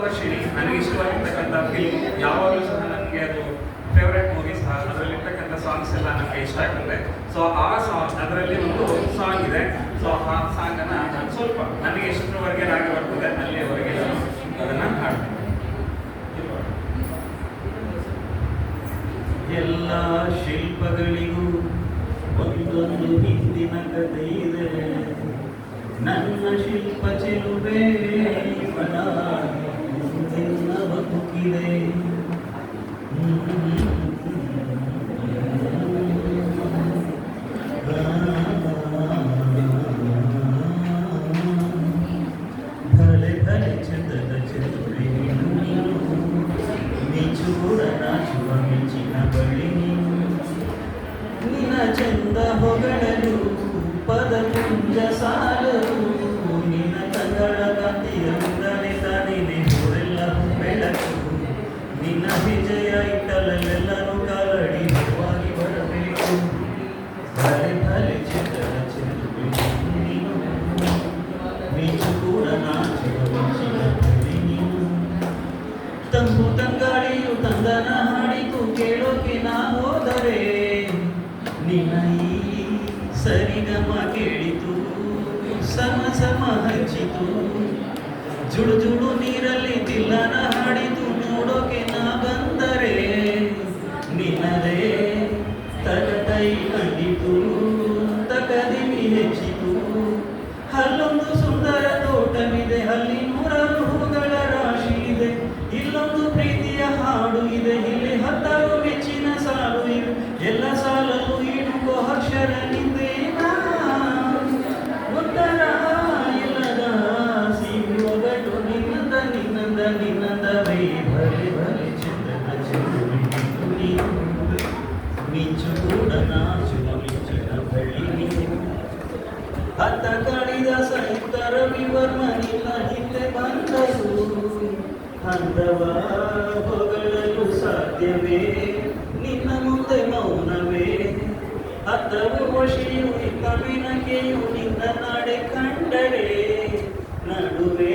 ವರ್ಷಿಣಿ ನನಗೆ ಇಷ್ಟವಾಗಿರ್ತಕ್ಕಂಥ ಫಿಲ್ಮ್ ಯಾವಾಗಲೂ ಸಹ ನನಗೆ ಅದು ಫೇವ್ರೆಟ್ ಮೂವಿ ಸಹ. ಅದರಲ್ಲಿರ್ತಕ್ಕಂಥ ಸಾಂಗ್ಸ್ ಎಲ್ಲ ನನಗೆ ಇಷ್ಟ ಆಗ್ತದೆ. ಸೊ ಆ ಸಾಂಗ್ ಅದರಲ್ಲಿ ಒಂದು ಸಾಂಗ್ ಇದೆ. ಸೊ ಆ ಸಾಂಗನ್ನು ನಾನು ಸ್ವಲ್ಪ ನನಗೆ ಎಷ್ಟರವರೆಗೆ ರಾಗ ಬರ್ತದೆ ಅಲ್ಲಿಯವರೆಗೆ ನಾನು ಅದನ್ನು ಹಾಡ್ತೀನಿ. ಎಲ್ಲ ಶಿಲ್ಪಗಳಿಗೂ ಒಂದೊಂದು ಹಿಂದಿನ ಕಥೆ ಇದೆ. ನನ್ನ ಶಿಲ್ಪ ಚೆಲುವೆ ಮುಂದಿನ ಬದುಕಿದೆ. ಭಲೆ ಭಲೆ ಚಂದದ ಚೆಲುವೆ ನೀ ಚೂಡ ನಾಚುವ ಮಿಂಚಿನ ಬಳಿ ನಿನ್ನ ಚಂದ ಹೊಗಳಲು ಪದಪುಂಜ ಸಾಲರು. ನಿನ್ನ ಕಂಗಳ ಕಾಂತಿಯಿಂದಲೇ ತಾನೇನೆ ಊರೆಲ್ಲ ಬೆಳಕು. ನಿನ್ನ ವಿಜಯ ಇಟ್ಟಲೆಲ್ಲರೂ ಕಾಲಡಿ ಹೂವಾಗಿ ಬರಬೇಕು. ಭಲೆ ಭಲೆ ಚಂದದ ಚೆಲುವೆ ನೀನು ಮಿಂಚು ಕೂಡ ನಾಚುವ ಮಿಂಚಿನ ಬಳಿ ನೀನು. ತಂಪು ತಂಗಾಳಿಯು ತಂದನ ಹಾಡಿತು ಕೇಳೋಕೆ ನಾ ಹೋದರೆ. ನಿನ್ನ ಈ ಸರಿಗಮ ಕೇಳಿತು ಸಮ ಸಮ ಹಂಚಿತು. ಜುಡು ಜುಡು ನೀರಲ್ಲಿ ತಿಲ್ಲನ ಹಾಡಿತು ನೋಡೋಕೆ ನಾ ಬಂದರೆ. ನಿನ್ನದೇ ತಗಟೈ ಕಂಡಿತು ತಕದಿಮಿ ಹೆಚ್ಚಿತು. ಅಲ್ಲೊಂದು ಸುಂದರ ತೋಟವಿದೆ, ಅಲ್ಲಿ ನೂರಾರು ಹೂಗಳ ರಾಶಿ ಇದೆ. ಇಲ್ಲೊಂದು ಪ್ರೀತಿಯ ಹಾಡು ಇದೆ, ಇಲ್ಲಿ 10 ಮೆಚ್ಚಿನ ಸಾಲು ಇವೆ. ಎಲ್ಲ ಸಾಲಲು ಇಡುವ ಅಕ್ಷರ ನಿಂದೇನಾ ಉತ್ತರ ಇಲ್ಲದ ಸಿಹಿ ಒಗಟು ನಿನ್ನಂದ ನಿನ್ನಂದ ನಿನ್ನಂದವೇ. ಭಲೆ ಭಲೆ ಚಂದನ ಚೆಲುವೆ ನೀನು ಮಿಂಚು ಕೂಡ ನಾಚುವ ಮಿಂಚಿನ ಬಳಿ ನೀನು. ಅತ್ತ ಕಳಿದ ಸಹಿತ ರವಿವರ್ಮ ನಿನ್ನ ಹಿಂದೆ ಬಂದರು. ಅಂದವ ಹೊಗಳಲು ಸಾಧ್ಯವೇ ನಿನ್ನ ಮುಂದೆ ಮೌನವೇ. ಅತ್ತವು ವಶಿಯು ಇತ್ತ ಮಿನಕೆಯು ನಿನ್ನ ನಾಡೆ ಕಂಡರೆ ನಡುವೆ